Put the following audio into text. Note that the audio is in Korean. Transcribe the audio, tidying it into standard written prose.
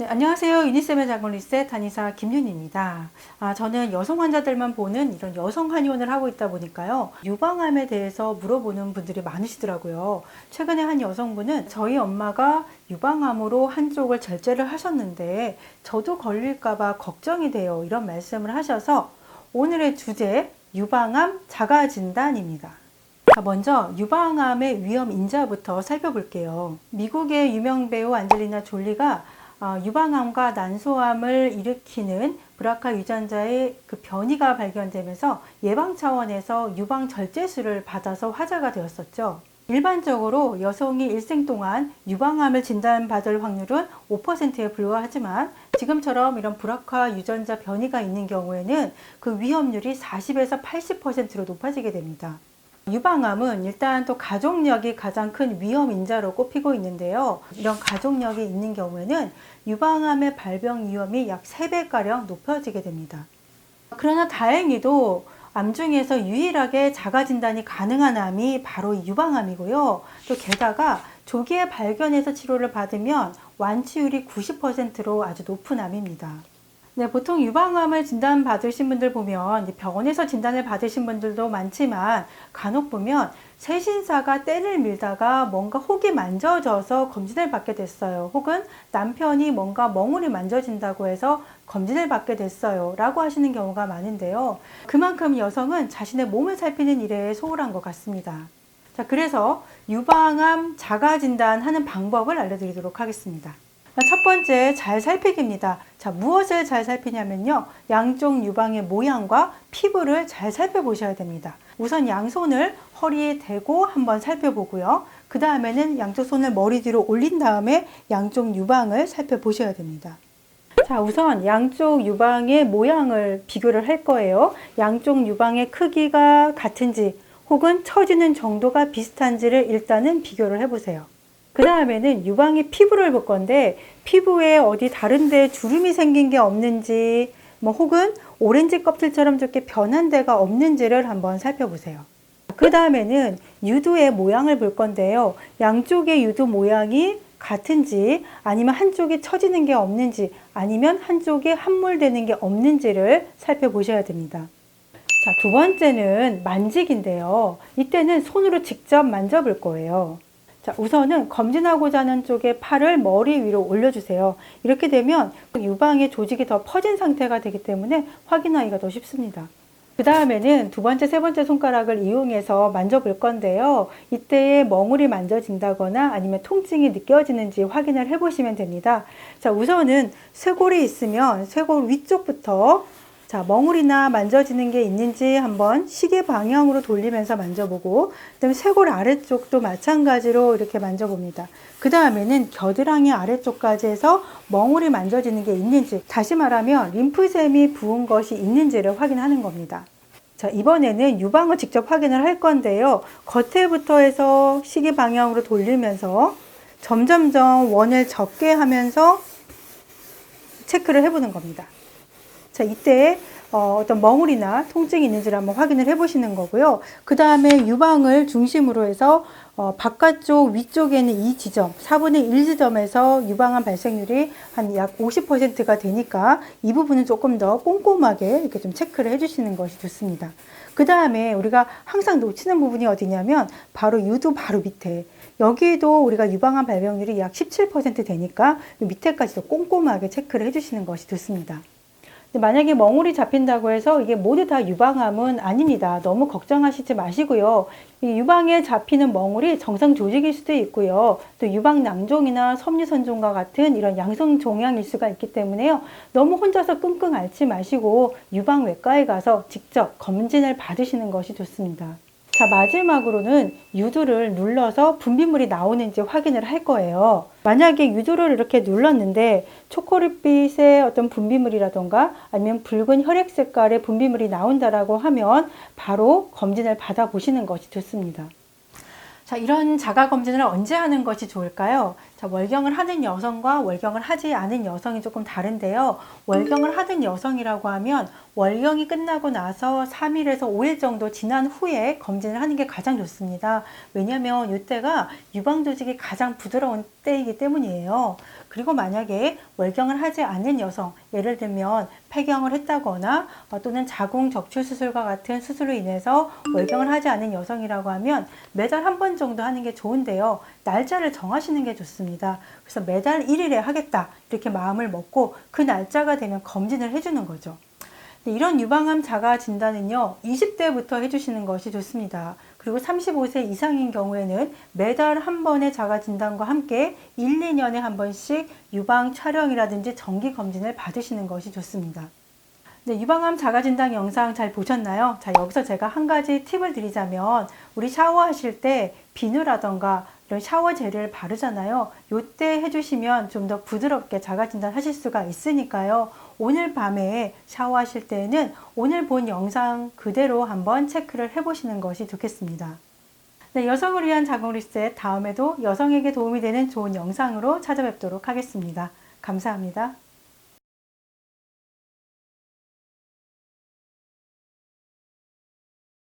네, 안녕하세요. 유니쌤의 작은 리셋 한의사 김윤희입니다. 저는 여성 환자들만 보는 이런 여성 한의원을 하고 있다 보니까요. 유방암에 대해서 물어보는 분들이 많으시더라고요. 최근에 한 여성분은 저희 엄마가 유방암으로 한쪽을 절제를 하셨는데 저도 걸릴까봐 걱정이 돼요. 이런 말씀을 하셔서 오늘의 주제 유방암 자가진단입니다. 먼저 유방암의 위험 인자부터 살펴볼게요. 미국의 유명 배우 안젤리나 졸리가 유방암과 난소암을 일으키는 브라카 유전자의 그 변이가 발견되면서 예방 차원에서 유방 절제술을 받아서 화제가 되었었죠. 일반적으로 여성이 일생 동안 유방암을 진단받을 확률은 5%에 불과하지만 지금처럼 이런 브라카 유전자 변이가 있는 경우에는 그 위험률이 40에서 80%로 높아지게 됩니다. 유방암은 일단 또 가족력이 가장 큰 위험 인자로 꼽히고 있는데요. 이런 가족력이 있는 경우에는 유방암의 발병 위험이 약 3배가량 높아지게 됩니다. 그러나 다행히도 암 중에서 유일하게 자가진단이 가능한 암이 바로 유방암이고요. 또 게다가 조기에 발견해서 치료를 받으면 완치율이 90%로 아주 높은 암입니다. 네, 보통 유방암을 진단받으신 분들 보면 병원에서 진단을 받으신 분들도 많지만 간혹 보면 세신사가 때를 밀다가 뭔가 혹이 만져져서 검진을 받게 됐어요. 혹은 남편이 뭔가 멍울이 만져진다고 해서 검진을 받게 됐어요 라고 하시는 경우가 많은데요. 그만큼 여성은 자신의 몸을 살피는 일에 소홀한 것 같습니다. 자, 그래서 유방암 자가진단하는 방법을 알려드리도록 하겠습니다. 첫 번째, 잘 살피기입니다. 자, 무엇을 잘 살피냐면요. 양쪽 유방의 모양과 피부를 잘 살펴보셔야 됩니다. 우선 양손을 허리에 대고 한번 살펴보고요. 그 다음에는 양쪽 손을 머리 뒤로 올린 다음에 양쪽 유방을 살펴보셔야 됩니다. 자, 우선 양쪽 유방의 모양을 비교를 할 거예요. 양쪽 유방의 크기가 같은지 혹은 처지는 정도가 비슷한지를 일단은 비교를 해보세요. 그 다음에는 유방의 피부를 볼 건데 피부에 어디 다른데 주름이 생긴 게 없는지 혹은 오렌지 껍질처럼 저렇게 변한 데가 없는지를 한번 살펴보세요. 그 다음에는 유두의 모양을 볼 건데요. 양쪽의 유두 모양이 같은지 아니면 한쪽이 처지는 게 없는지 아니면 한쪽에 함몰되는 게 없는지를 살펴보셔야 됩니다. 자, 두 번째는 만지기인데요. 이때는 손으로 직접 만져볼 거예요. 자, 우선은 검진하고자 하는 쪽에 팔을 머리 위로 올려주세요. 이렇게 되면 유방의 조직이 더 퍼진 상태가 되기 때문에 확인하기가 더 쉽습니다. 그 다음에는 두 번째, 세 번째 손가락을 이용해서 만져볼 건데요. 이때에 멍울이 만져진다거나 아니면 통증이 느껴지는지 확인을 해보시면 됩니다. 자, 우선은 쇄골이 있으면 쇄골 위쪽부터 자, 멍울이나 만져지는 게 있는지 한번 시계 방향으로 돌리면서 만져보고 그다음에 쇄골 아래쪽도 마찬가지로 이렇게 만져봅니다. 그 다음에는 겨드랑이 아래쪽까지 해서 멍울이 만져지는 게 있는지 다시 말하면 림프샘이 부은 것이 있는지를 확인하는 겁니다. 자, 이번에는 유방을 직접 확인을 할 건데요. 겉에부터 해서 시계 방향으로 돌리면서 점점점 원을 접게 하면서 체크를 해보는 겁니다. 자, 이때 어떤 멍울이나 통증이 있는지를 한번 확인을 해 보시는 거고요. 그 다음에 유방을 중심으로 해서 바깥쪽 위쪽에 있는 이 지점 4분의 1 지점에서 유방암 발생률이 한 약 50%가 되니까 이 부분은 조금 더 꼼꼼하게 이렇게 좀 체크를 해 주시는 것이 좋습니다. 그 다음에 우리가 항상 놓치는 부분이 어디냐면 바로 유두 바로 밑에 여기도 우리가 유방암 발병률이 약 17% 되니까 밑에까지도 꼼꼼하게 체크를 해 주시는 것이 좋습니다. 만약에 멍울이 잡힌다고 해서 이게 모두 다 유방암은 아닙니다. 너무 걱정하시지 마시고요. 이 유방에 잡히는 멍울이 정상 조직일 수도 있고요. 또 유방낭종이나 섬유선종과 같은 이런 양성 종양일 수가 있기 때문에요. 너무 혼자서 끙끙 앓지 마시고 유방외과에 가서 직접 검진을 받으시는 것이 좋습니다. 자, 마지막으로는 유두를 눌러서 분비물이 나오는지 확인을 할 거예요. 만약에 유두를 이렇게 눌렀는데 초콜릿빛의 어떤 분비물이라던가 아니면 붉은 혈액 색깔의 분비물이 나온다라고 하면 바로 검진을 받아 보시는 것이 좋습니다. 자, 이런 자가 검진을 언제 하는 것이 좋을까요? 자, 월경을 하는 여성과 월경을 하지 않은 여성이 조금 다른데요. 월경을 하는 여성이라고 하면 월경이 끝나고 나서 3일에서 5일 정도 지난 후에 검진을 하는 게 가장 좋습니다. 왜냐하면 이때가 유방 조직이 가장 부드러운 때이기 때문이에요. 그리고 만약에 월경을 하지 않는 여성, 예를 들면 폐경을 했다거나 또는 자궁 적출 수술과 같은 수술로 인해서 월경을 하지 않는 여성이라고 하면 매달 한 번 정도 하는 게 좋은데요. 날짜를 정하시는 게 좋습니다. 그래서 매달 1일에 하겠다 이렇게 마음을 먹고 그 날짜가 되면 검진을 해주는 거죠. 이런 유방암 자가 진단은요, 20대부터 해주시는 것이 좋습니다. 그리고 35세 이상인 경우에는 매달 한 번의 자가 진단과 함께 1, 2년에 한 번씩 유방 촬영이라든지 정기 검진을 받으시는 것이 좋습니다. 네, 유방암 자가진단 영상 잘 보셨나요? 자, 여기서 제가 한 가지 팁을 드리자면, 우리 샤워하실 때 비누라던가 이런 샤워 젤을 바르잖아요. 요때 해주시면 좀 더 부드럽게 자가진단 하실 수가 있으니까요. 오늘 밤에 샤워하실 때는 오늘 본 영상 그대로 한번 체크를 해보시는 것이 좋겠습니다. 네, 여성을 위한 자궁 리셋, 다음에도 여성에게 도움이 되는 좋은 영상으로 찾아뵙도록 하겠습니다. 감사합니다.